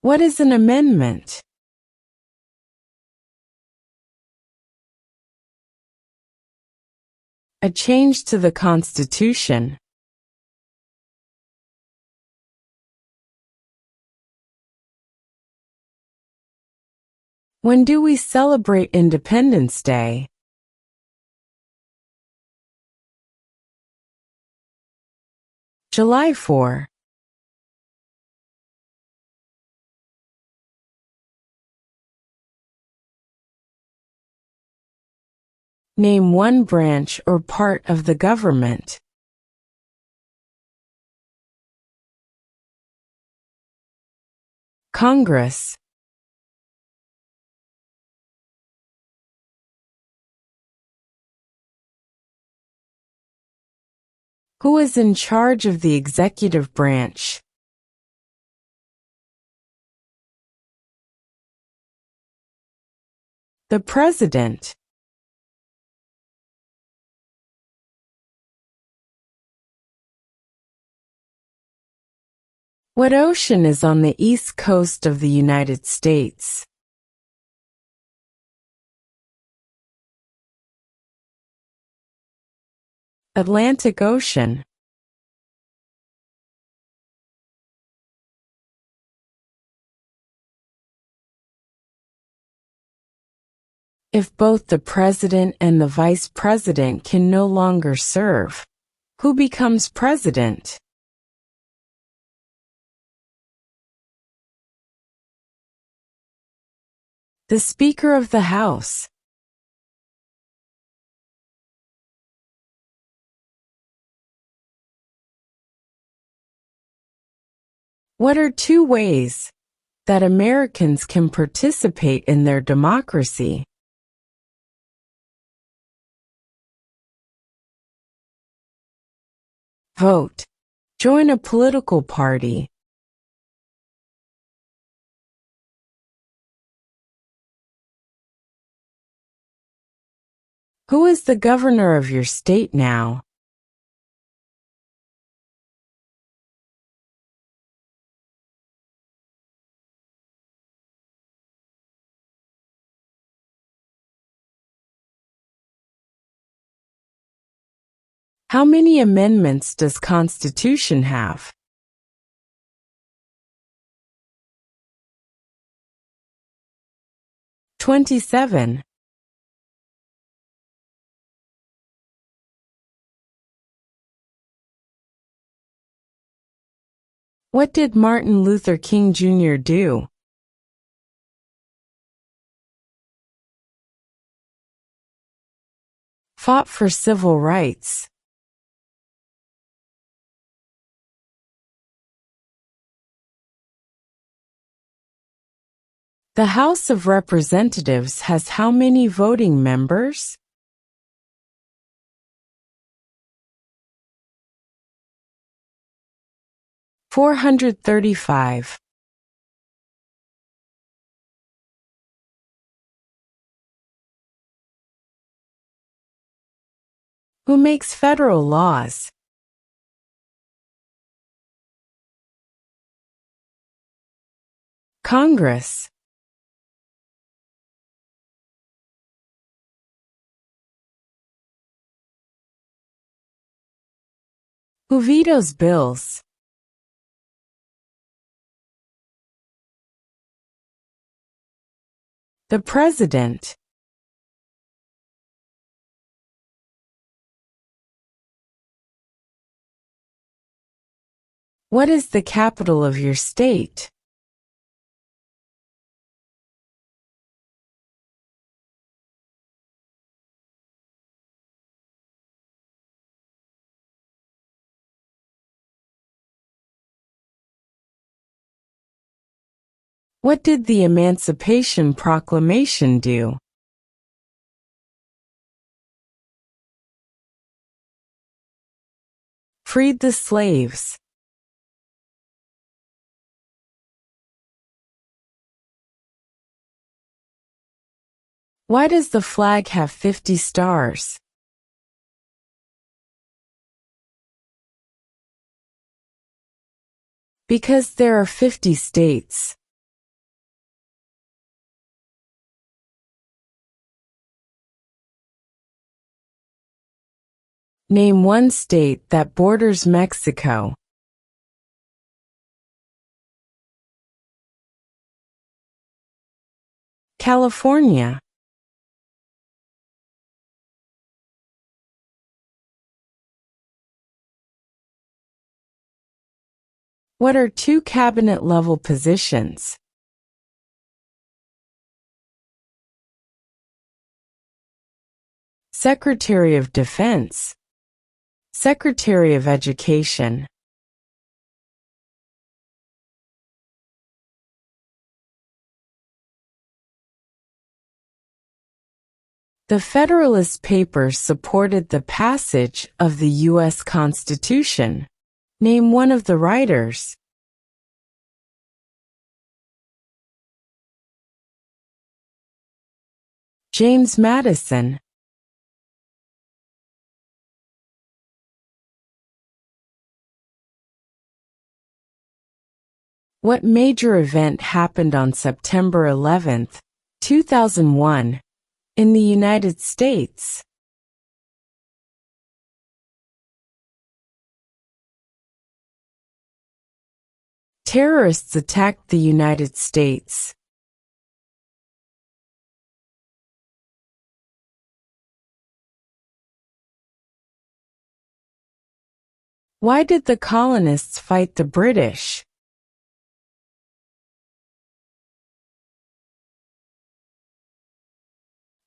What is an amendment? A change to the Constitution. When do we celebrate Independence Day? July 4. Name one branch or part of the government. Congress. Who is in charge of the executive branch? The President. What ocean is on the east coast of the United States? Atlantic Ocean. If both the President and the Vice President can no longer serve, who becomes President? The Speaker of the House. What are two ways that Americans can participate in their democracy? Vote. Join a political party. Who is the governor of your state now? How many amendments does Constitution have? 27. What did Martin Luther King Jr. do? Fought for civil rights. The House of Representatives has how many voting members? 435. Who makes federal laws? Congress. Who vetoes bills? The President. What is the capital of your state? What did the Emancipation Proclamation do? Freed the slaves. Why does the flag have 50 stars? Because there are 50 states. Name one state that borders Mexico. California. What are two cabinet-level positions? Secretary of Defense. Secretary of Education. The Federalist Papers supported the passage of the U.S. Constitution. Name one of the writers. James Madison. What major event happened on September 11, 2001, in the United States? Terrorists attacked the United States. Why did the colonists fight the British?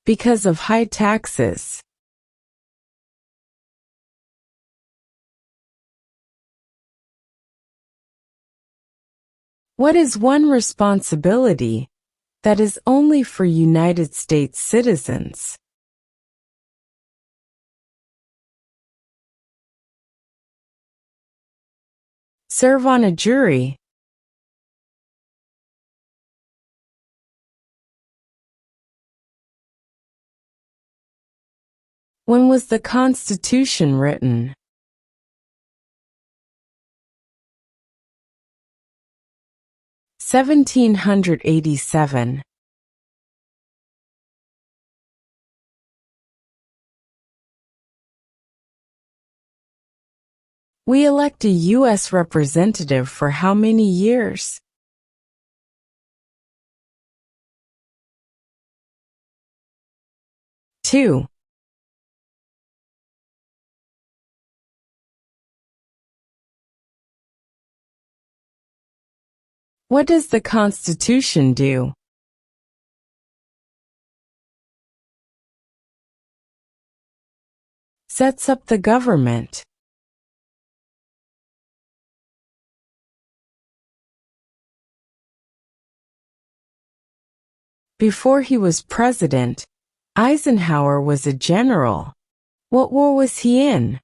Because of high taxes. What is one responsibility that is only for United States citizens? Serve on a jury. When was the Constitution written? (1787). We elect a U.S. representative for how many years? 2. What does the Constitution do? Sets up the government. Before he was president, Eisenhower was a general. What war was he in?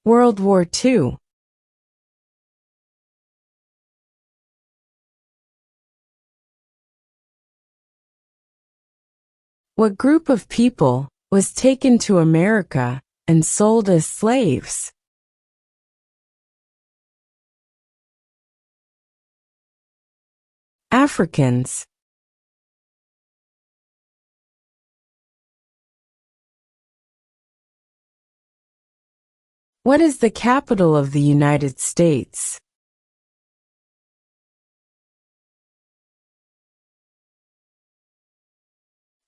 World War II. What group of people was taken to America and sold as slaves? Africans. What is the capital of the United States?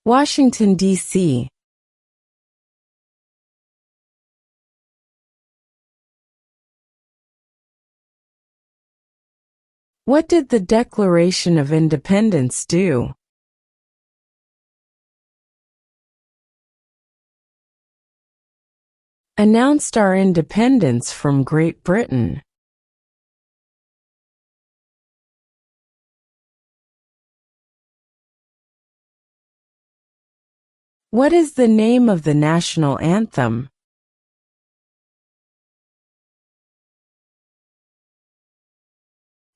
Washington, D.C. What did the Declaration of Independence do? Announced our independence from Great Britain. What is the name of the national anthem?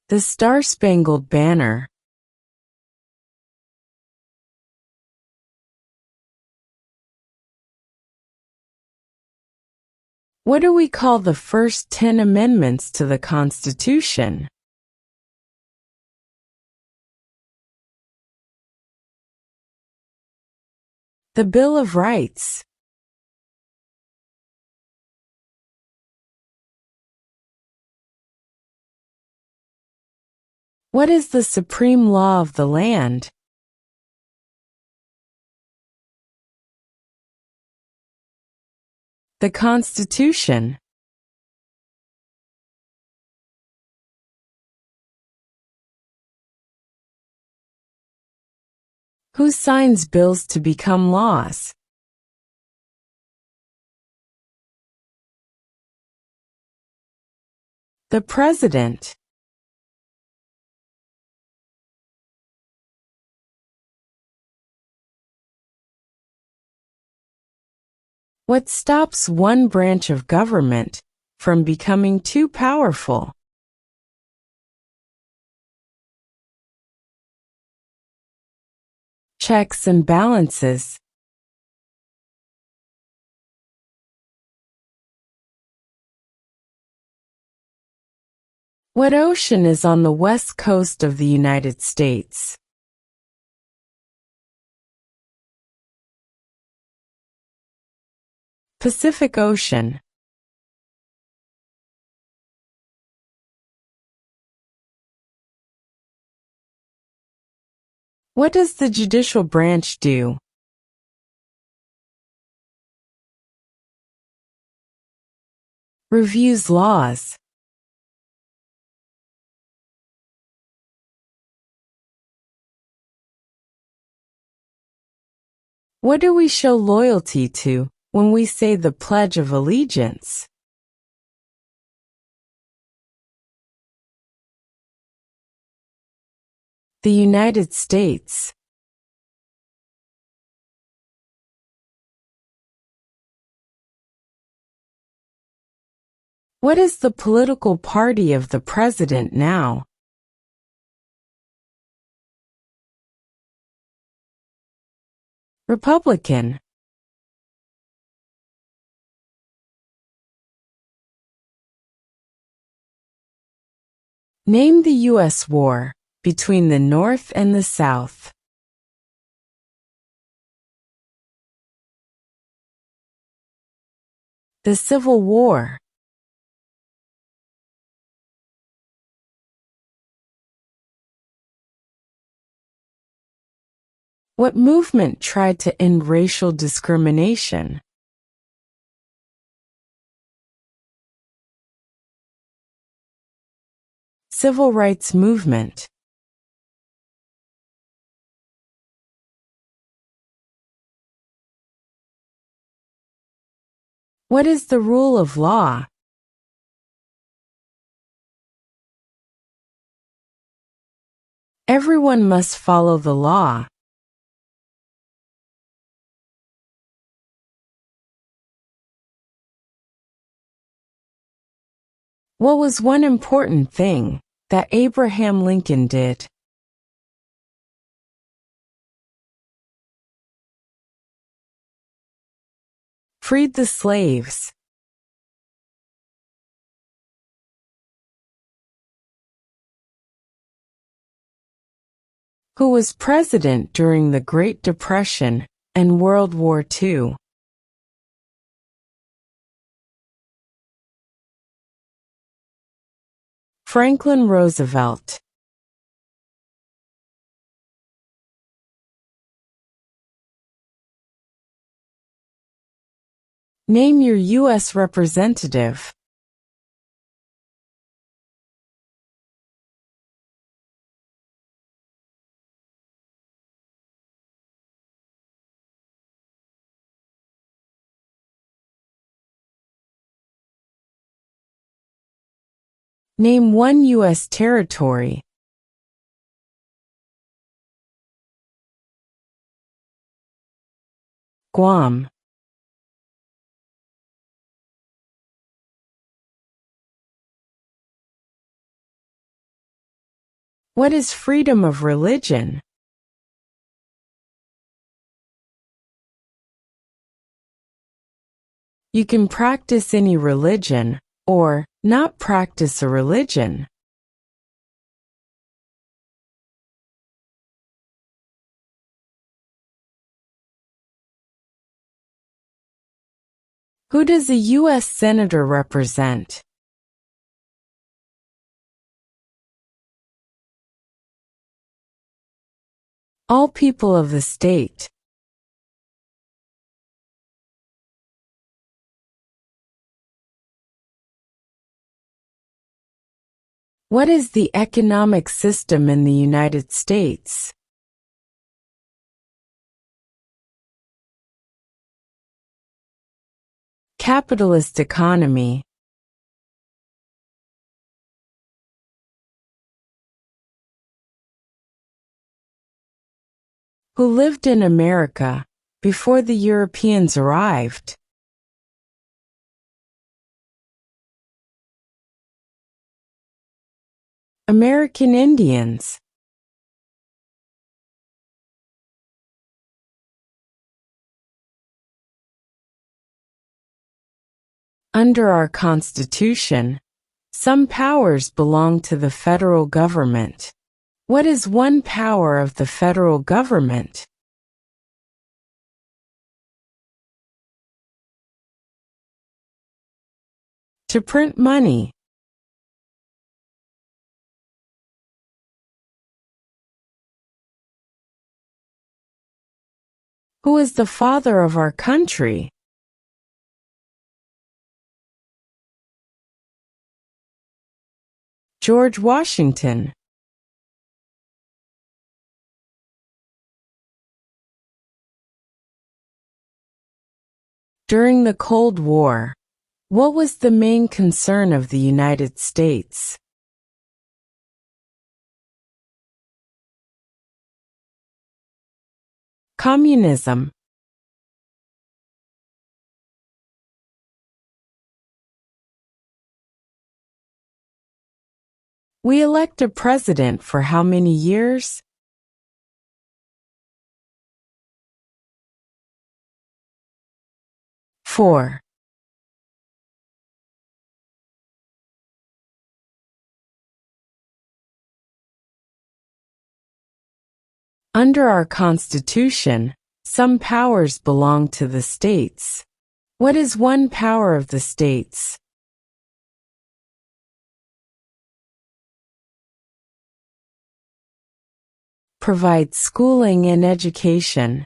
The Star-Spangled Banner. What do we call the first 10 amendments to the Constitution? The Bill of Rights. What is the supreme law of the land? The Constitution. Who signs bills to become laws? The President. What stops one branch of government from becoming too powerful? Checks and balances. What ocean is on the west coast of the United States? Pacific Ocean. What does the judicial branch do? Reviews laws. What do we show loyalty to when we say the Pledge of Allegiance? The United States. What is the political party of the president now? Republican. Name the U.S. war between the North and the South. The Civil War. What movement tried to end racial discrimination? Civil rights movement. What is the rule of law? Everyone must follow the law. What was one important thing that Abraham Lincoln did? Freed the slaves. Who was president during the Great Depression and World War II? Franklin Roosevelt. Name your U.S. representative. Name one U.S. territory. Guam. What is freedom of religion? You can practice any religion, or not practice a religion. Who does a U.S. Senator represent? All people of the state. What is the economic system in the United States? Capitalist economy. Who lived in America before the Europeans arrived? American Indians. Under our Constitution, some powers belong to the federal government. What is one power of the federal government? To print money. Who is the father of our country? George Washington. During the Cold War, what was the main concern of the United States? Communism. We elect a president for how many years? Four. Under our Constitution, some powers belong to the states. What is one power of the states? Provide schooling and education.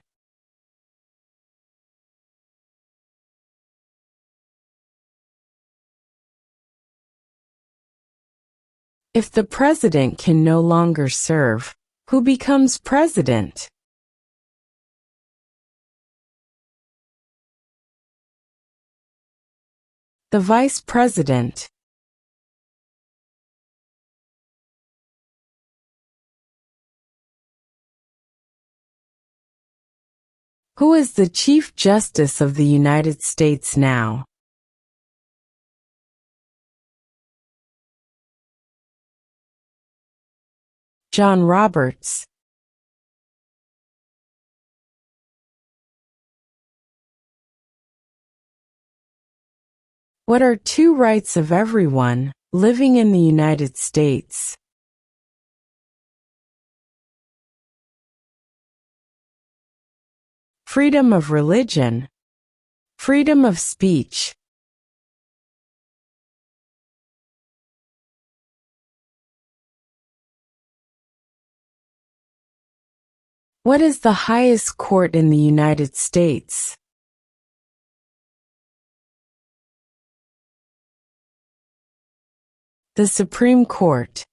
If the president can no longer serve, who becomes president? The vice president. Who is the Chief Justice of the United States now? John Roberts. What are two rights of everyone living in the United States? Freedom of religion. Freedom of speech. What is the highest court in the United States? The Supreme Court.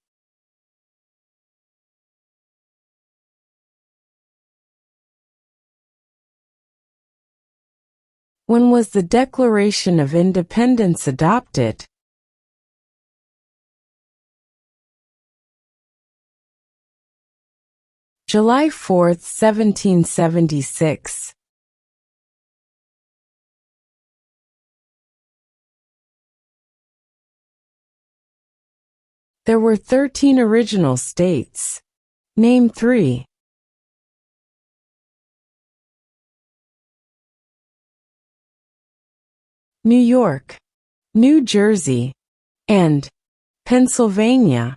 When was the Declaration of Independence adopted? July 4, 1776. There were 13 original states. Name 3. New York, New Jersey, and Pennsylvania.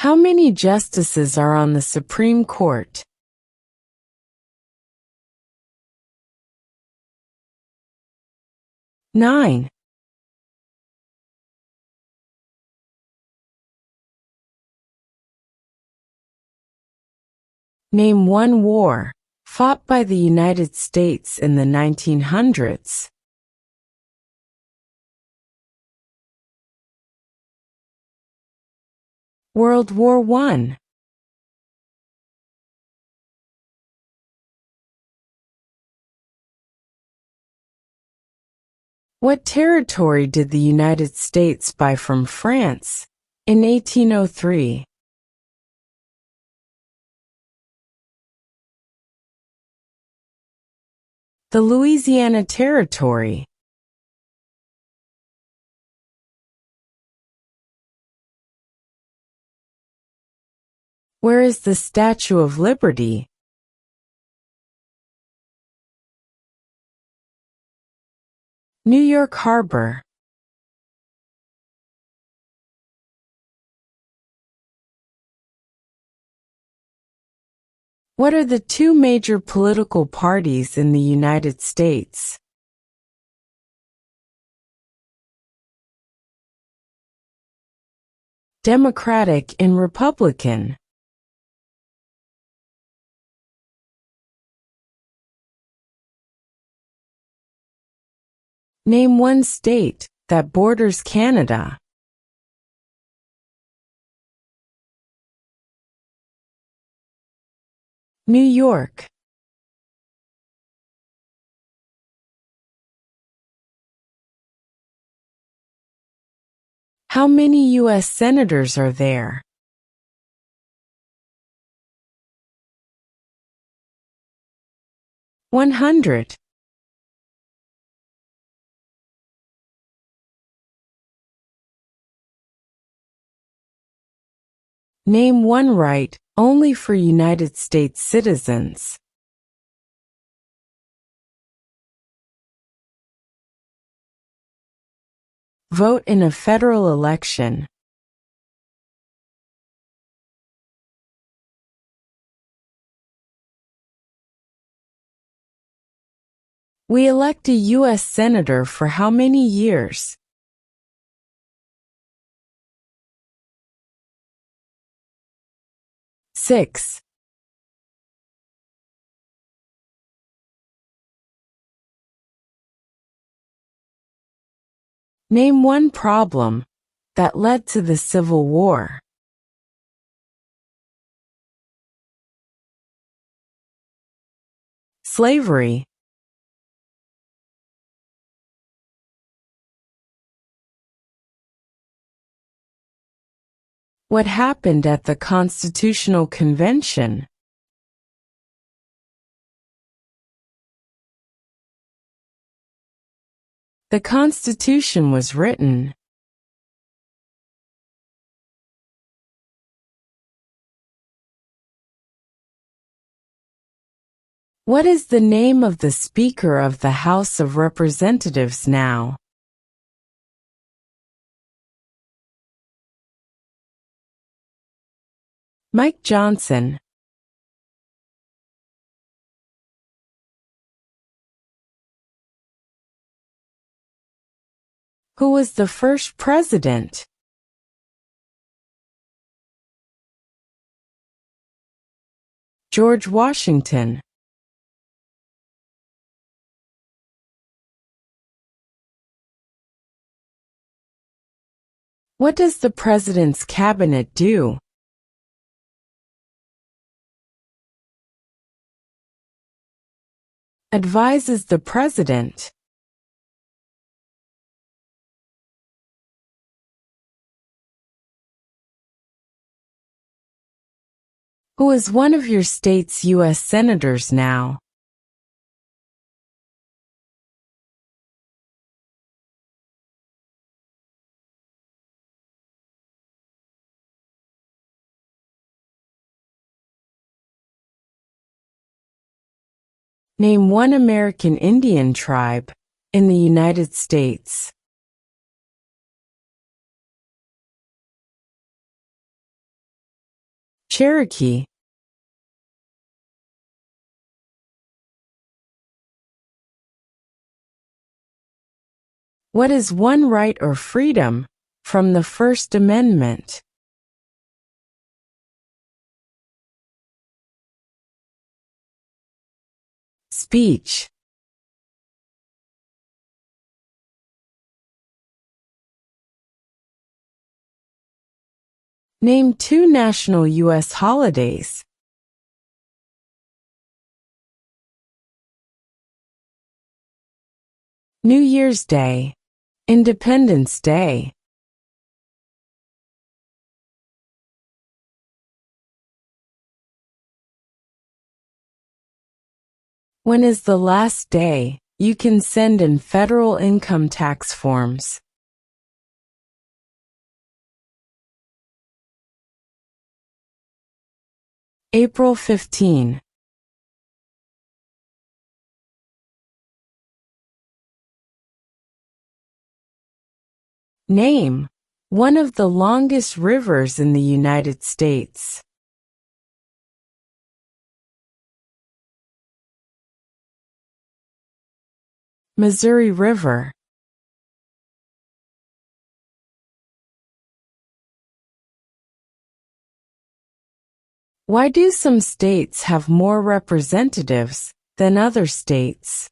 How many justices are on the Supreme Court? 9. Name one war fought by the United States in the 1900s. World War I. What territory did the United States buy from France in 1803? The Louisiana Territory. Where is the Statue of Liberty? New York Harbor. What are the two major political parties in the United States? Democratic and Republican. Name one state that borders Canada. New York. How many U.S. senators are there? 100. Name one right only for United States citizens. Vote in a federal election. We elect a U.S. Senator for how many years? 6. Name one problem that led to the Civil War. Slavery. What happened at the Constitutional Convention? The Constitution was written. What is the name of the Speaker of the House of Representatives now? Mike Johnson. Who was the first president? George Washington. What does the president's cabinet do? Advises the president. Who is one of your state's U.S. senators now? Name one American Indian tribe in the United States. Cherokee. What is one right or freedom from the First Amendment? Speech. Name 2 national U.S. holidays. New Year's Day. Independence Day. When is the last day you can send in federal income tax forms? April 15. Name one of the longest rivers in the United States. Missouri River. Why do some states have more representatives than other states?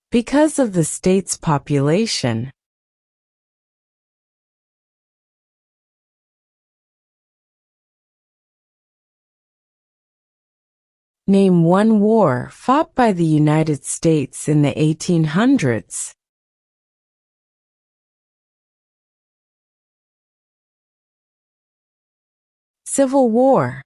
Because of the state's population. Name one war fought by the United States in the 1800s. Civil War.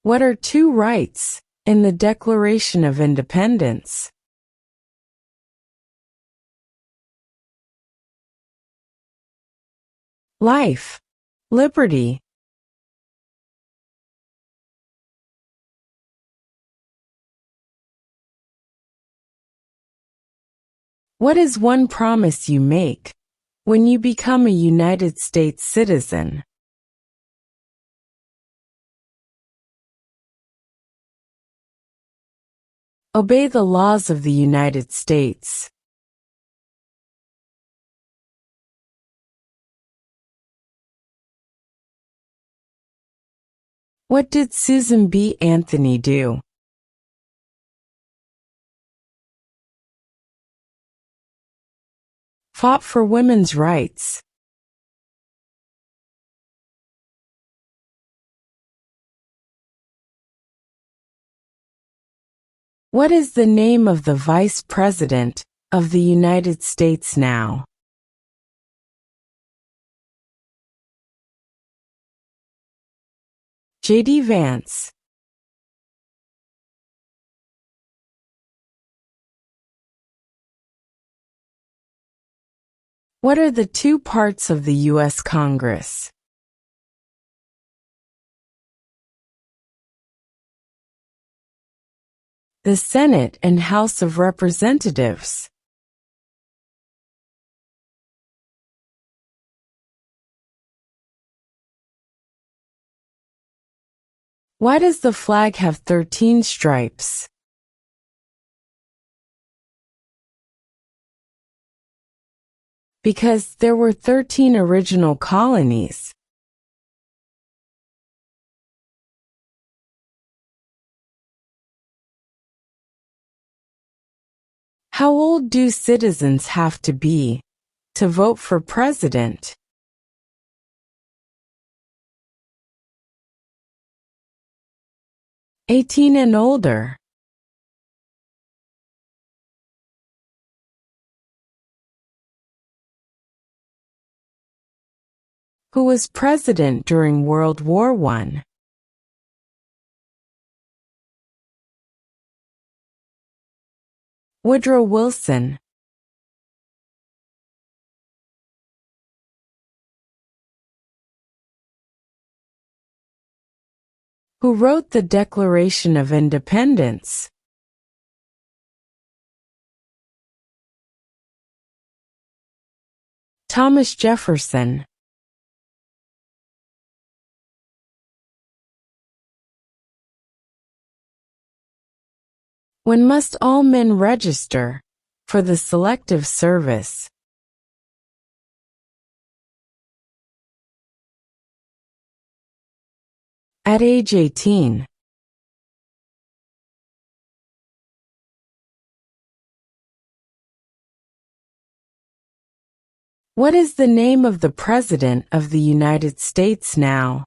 What are 2 rights in the Declaration of Independence? Life, liberty. What is one promise you make when you become a United States citizen? Obey the laws of the United States. What did Susan B. Anthony do? Fought for women's rights. What is the name of the Vice President of the United States now? J.D. Vance. What are the 2 parts of the U.S. Congress? The Senate and House of Representatives. Why does the flag have 13 stripes? Because there were 13 original colonies. How old do citizens have to be to vote for president? 18 and older. Who was president during World War I? Woodrow Wilson. Who wrote the Declaration of Independence? Thomas Jefferson. When must all men register for the Selective Service? At age 18. What is the name of the President of the United States now?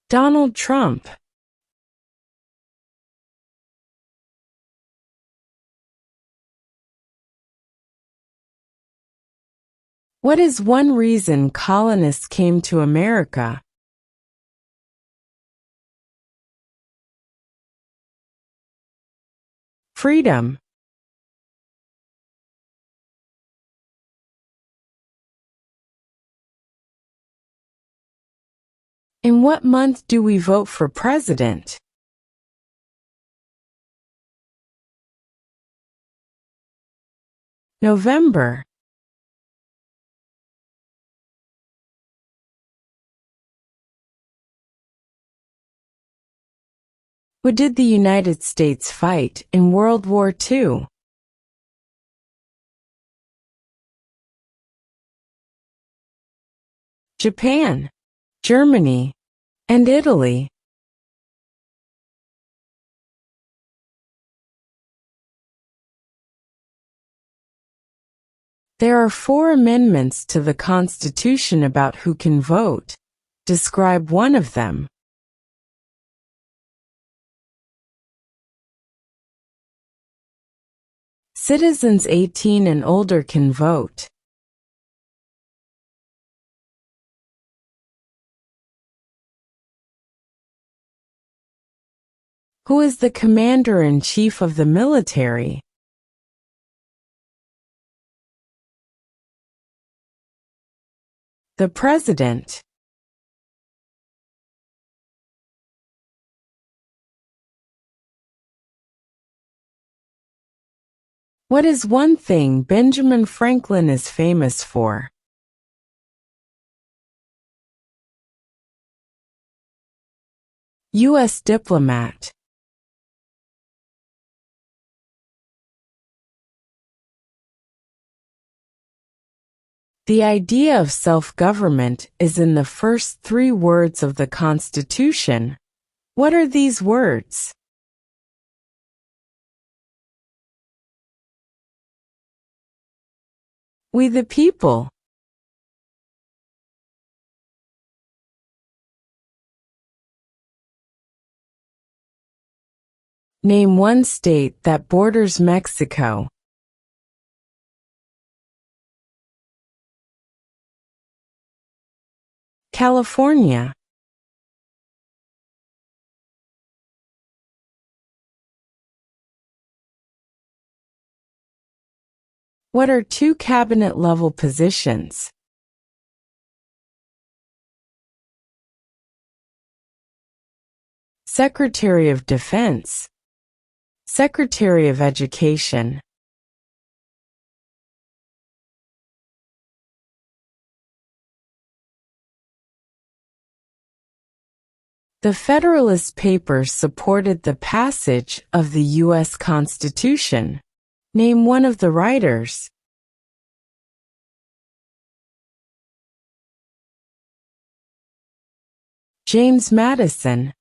Donald Trump. What is one reason colonists came to America? Freedom. In what month do we vote for president? November. Who did the United States fight in World War II? Japan, Germany, and Italy. There are 4 amendments to the Constitution about who can vote. Describe one of them. Citizens 18 and older can vote. Who is the Commander-in-Chief of the military? The President. What is one thing Benjamin Franklin is famous for? U.S. diplomat. The idea of self-government is in the first 3 words of the Constitution. What are these words? We the people. Name one state that borders Mexico. California. What are 2 cabinet-level positions? Secretary of Defense. Secretary of Education. The Federalist Papers supported the passage of the U.S. Constitution. Name one of the writers. James Madison.